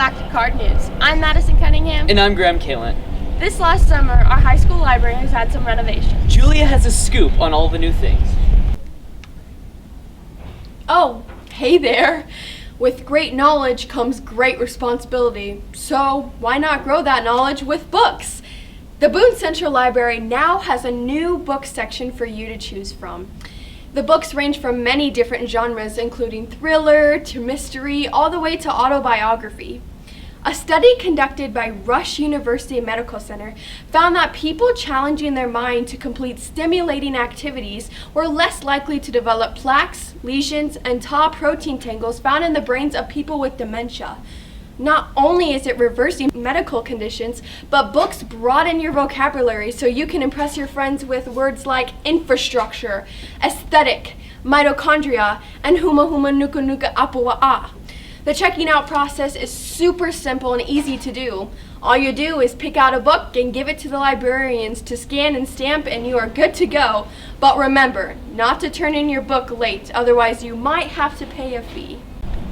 back to KARD News. I'm Madison Cunningham. And I'm Graham Kalin. This last summer, our high school library has had some renovations. Julia has a scoop on all the new things. Oh, hey there. With great knowledge comes great responsibility. So why not grow that knowledge with books? The Boone Central Library now has a new book section for you to choose from. The books range from many different genres, including thriller to mystery, all the way to autobiography. A study conducted by Rush University Medical Center found that people challenging their mind to complete stimulating activities were less likely to develop plaques, lesions, and tau protein tangles found in the brains of people with dementia. Not only is it reversing medical conditions, but books broaden your vocabulary so you can impress your friends with words like infrastructure, aesthetic, mitochondria, and huma huma nuka nuka apua'a. The checking out process is super simple and easy to do. All you do is pick out a book and give it to the librarians to scan and stamp, and you are good to go. But remember, not to turn in your book late, otherwise you might have to pay a fee.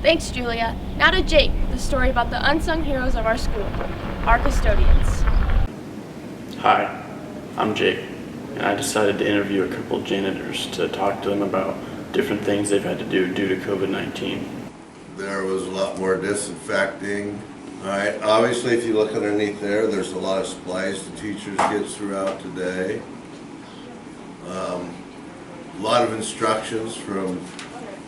Thanks, Julia. Now to Jake, the story about the unsung heroes of our school, our custodians. Hi, I'm Jake, and I decided to interview a couple of janitors to talk to them about different things they've had to do due to COVID-19. There was a lot more disinfecting. All right, obviously if you look underneath there, there's a lot of supplies the teachers get throughout today. A lot of instructions from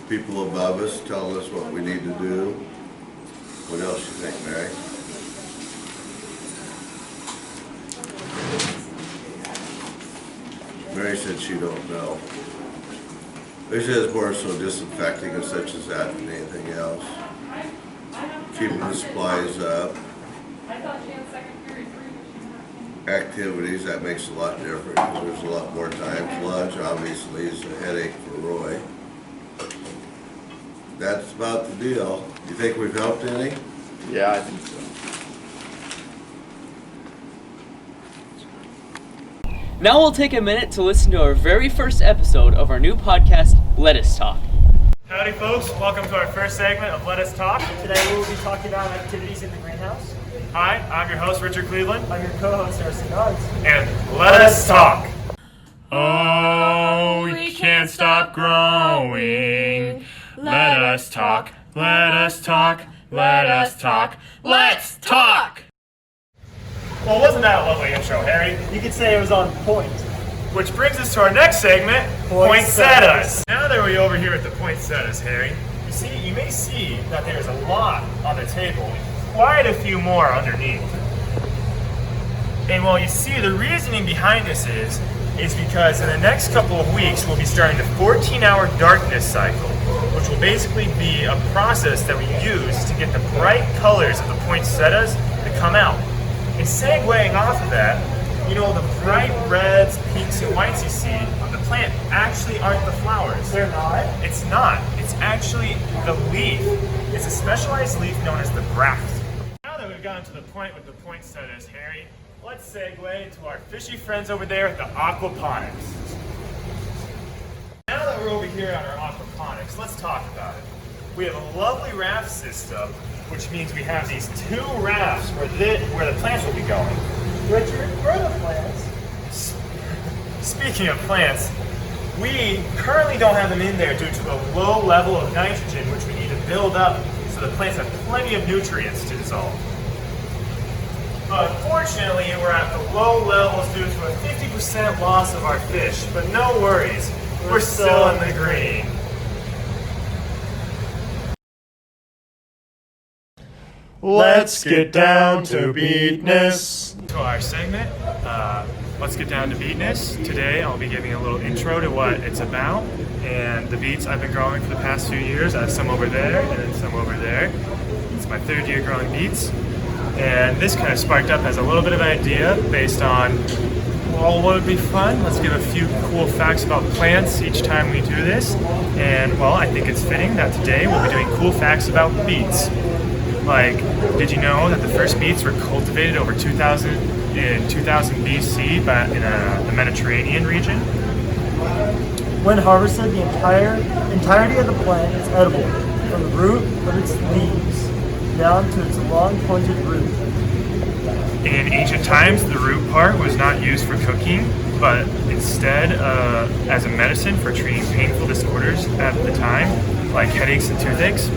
people above us telling us what we need to do. What else you think, Mary? Mary said she don't know. This is more so disinfecting and such as that than anything else. Keeping the supplies up. Activities, that makes a lot different because there's a lot more time. Lunch obviously is a headache for Roy. That's about the deal. You think we've helped any? Yeah, I think so. Now we'll take a minute to listen to our very first episode of our new podcast, Let Us Talk. Howdy folks, welcome to our first segment of Let Us Talk. Today we will be talking about activities in the greenhouse. Hi, I'm your host Richard Cleveland. I'm your co-host Harrison Dodds. And Let Us Talk. Oh, we can't stop growing. Let us talk, let us talk, let us talk, let's talk! Well, wasn't that a lovely intro, Harry? You could say it was on point. Which brings us to our next segment, Poinsettias. Now that we're over here at the poinsettias, Harry, you may see that there's a lot on the table, quite a few more underneath. And well, you see, the reasoning behind this is because in the next couple of weeks, we'll be starting the 14-hour darkness cycle, which will basically be a process that we use to get the bright colors of the poinsettias to come out. And segueing off of that, you know, the bright reds, pinks, and whites you see on the plant actually aren't the flowers. They're not? It's not. It's actually the leaf. It's a specialized leaf known as the graft. Now that we've gotten to the point with the poinsettias, Harry, let's segue to our fishy friends over there at the aquaponics. Now that we're over here on our aquaponics, let's talk about it. We have a lovely raft system, which means we have these two rafts where the plants will be going. Richard, where are the plants? Speaking of plants, we currently don't have them in there due to the low level of nitrogen which we need to build up so the plants have plenty of nutrients to dissolve. Unfortunately, we're at the low levels due to a 50% loss of our fish, but no worries, we're still in the green. Let's get down to beatness. To our segment, Let's Get Down to Beatness. Today I'll be giving a little intro to what it's about and the beets I've been growing for the past few years. I have some over there and then some over there. It's my third year growing beets. And this kind of sparked up as a little bit of an idea based on, well, what would be fun? Let's give a few cool facts about plants each time we do this. And, well, I think it's fitting that today we'll be doing cool facts about beets. Like, did you know that the first beets were cultivated over 2000 BC in the Mediterranean region? When harvested, the entirety of the plant is edible, from the root of its leaves down to its long pointed root. In ancient times, the root part was not used for cooking, but instead as a medicine for treating painful disorders at the time, like headaches and toothaches.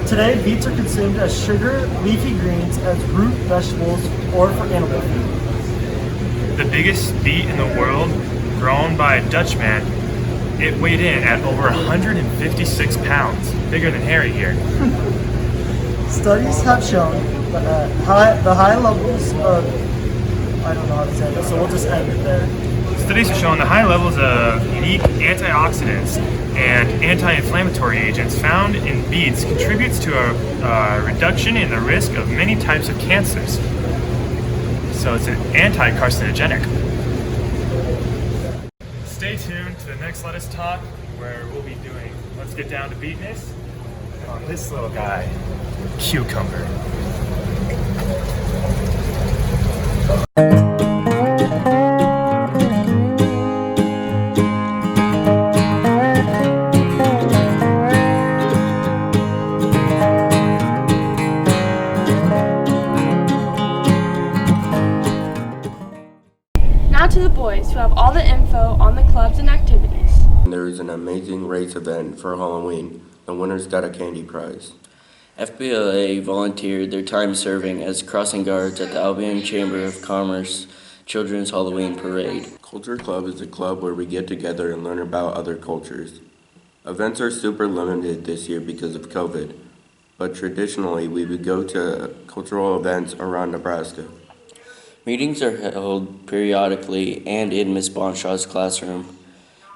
Today, beets are consumed as sugar, leafy greens, as root vegetables, or for animal food. The biggest beet in the world, grown by a Dutchman, it weighed in at over 156 pounds, bigger than Harry here. Studies have shown that the high levels of, I don't know how to say this, so we'll just end it there. Studies have shown the high levels of unique antioxidants and anti-inflammatory agents found in beets contributes to a reduction in the risk of many types of cancers. So it's an anti-carcinogenic. Stay tuned to the next Let Us Talk, where we'll be doing Let's Get Down to Beatness on this little guy, Cucumber. Now to the boys, who have all the info on the clubs and activities. There is an amazing race event for Halloween. The winners got a candy prize. FBLA volunteered their time serving as crossing guards at the Albion Chamber of Commerce Children's Halloween Parade. Culture Club is a club where we get together and learn about other cultures. Events are super limited this year because of COVID, but traditionally we would go to cultural events around Nebraska. Meetings are held periodically and in Ms. Bonshaw's classroom.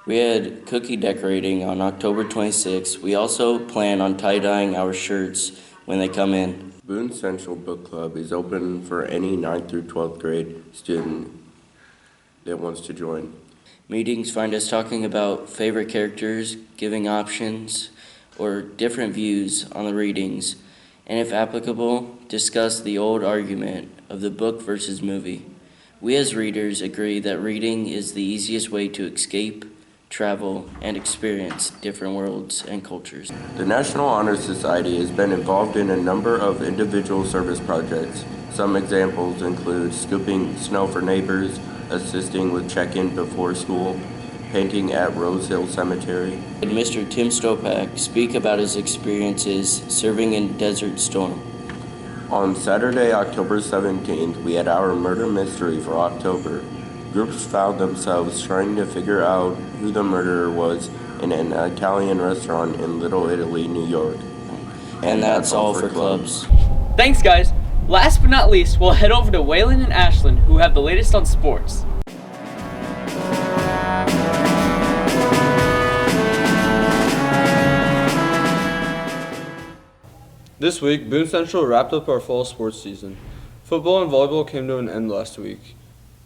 We had cookie decorating on October 26th. We also plan on tie-dyeing our shirts when they come in. Boone Central Book Club is open for any 9th through 12th grade student that wants to join. Meetings find us talking about favorite characters, giving options, or different views on the readings, and if applicable, discuss the old argument of the book versus movie. We as readers agree that reading is the easiest way to escape, travel, and experience different worlds and cultures. The National Honor Society has been involved in a number of individual service projects. Some examples include scooping snow for neighbors, assisting with check-in before school, painting at Rose Hill Cemetery. And Mr. Tim Stopak speak about his experiences serving in Desert Storm. On Saturday, October 17th, we had our murder mystery for October. Groups found themselves trying to figure out who the murderer was in an Italian restaurant in Little Italy, New York. And that's all for clubs. Thanks, guys. Last but not least, we'll head over to Waylon and Ashlyn, who have the latest on sports. This week, Boone Central wrapped up our fall sports season. Football and volleyball came to an end last week.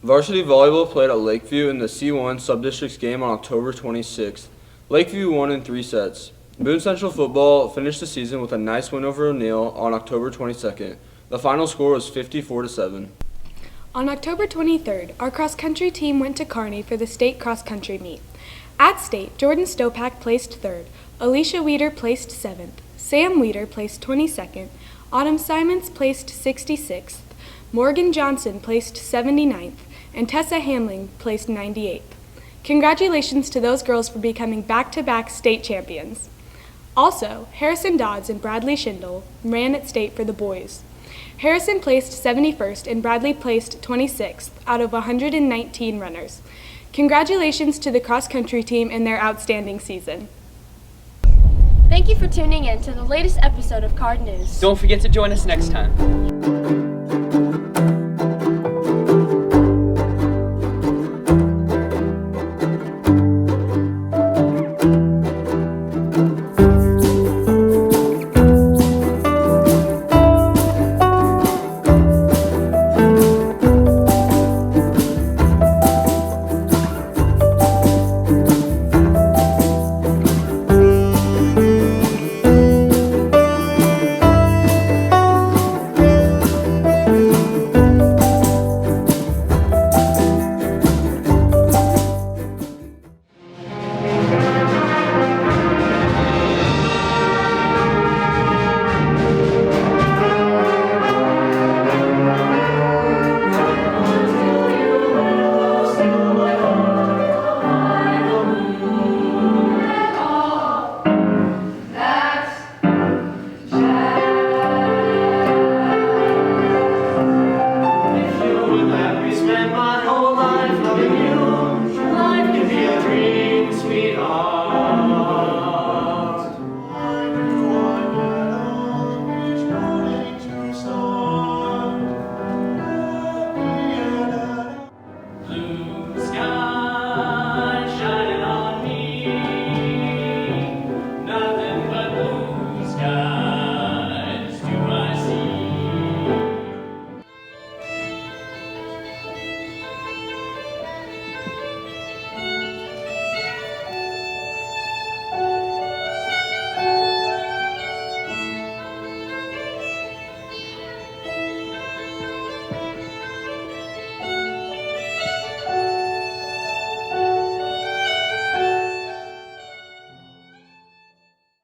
Varsity volleyball played at Lakeview in the C1 Sub-Districts game on October 26th. Lakeview won in 3 sets. Boone Central football finished the season with a nice win over O'Neill on October 22nd. The final score was 54-7. On October 23rd, our cross-country team went to Kearney for the state cross-country meet. At state, Jordan Stopak placed 3rd, Alicia Weeder placed 7th, Sam Weeder placed 22nd, Autumn Simons placed 66th, Morgan Johnson placed 79th, and Tessa Hamling placed 98th. Congratulations to those girls for becoming back-to-back state champions. Also, Harrison Dodds and Bradley Schindel ran at state for the boys. Harrison placed 71st and Bradley placed 26th out of 119 runners. Congratulations to the cross-country team and their outstanding season. Thank you for tuning in to the latest episode of KARD News. Don't forget to join us next time.